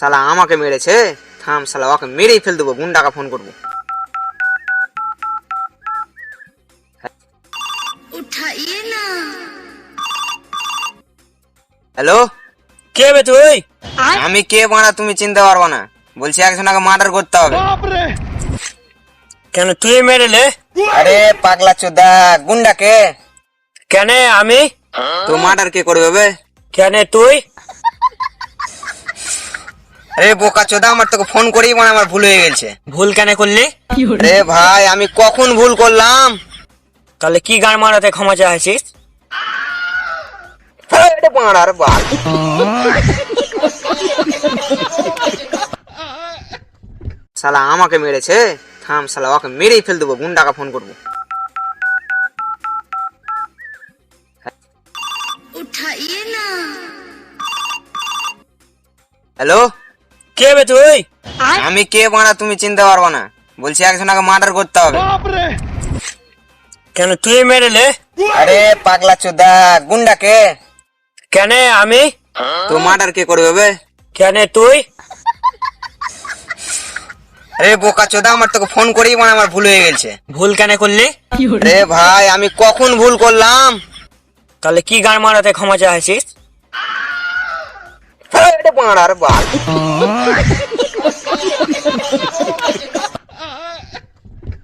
শালা আমাকে মেরেছে। থাম শালা, ওকে মেরেই ফেল দেবো, গুন্ডাকে ফোন করবো। उठाइए ना। হ্যালো, কে বে তুই? আমি কে বাড়া তুমি চিনতে পারবো না। বলছি একজনকে মার্ডার করতে হবে। কেন তুই মেরেলে? আরে পাগলা চোদা, গুন্ডাকে। কেন আমি? তো মার্ডার কে করবে বে? কেন তুই? আরে বোকা চোদা, আমার তোকে ফোন করেই মানে আমার ভুল হয়ে গেছে। ভুল কেন করলি? আরে ভাই, আমি কখন ভুল করলাম? তাহলে কি গান মারাতে ক্ষমা চাইছিস? আরে বাড়ার বাল। শালা আমাকে মেরেছে। থাম শালা, ওকে মেরেই ফেল দেবো, গুন্ডাকে ফোন করবো। उठाइए ना। হ্যালো, কে বে তুই? আমি কে বাড়া তুমি চিনতে পারবো না। বলছি একজনকে মার্ডার করতে হবে। কেন তুই মেরেলে? আরে পাগলা চোদা, গুন্ডাকে। কেন আমি? তো মার্ডার কে করবে বে? কেন তুই? আরে বোকা চোদা, আমার তোকে ফোন করেই মানে আমার ভুল হয়ে গেছে। ভুল কেন করলি? আরে ভাই, আমি কখন ভুল করলাম? তাহলে কি গান মারাতে ক্ষমা চাইছিস? আরে বাড়ার বাল।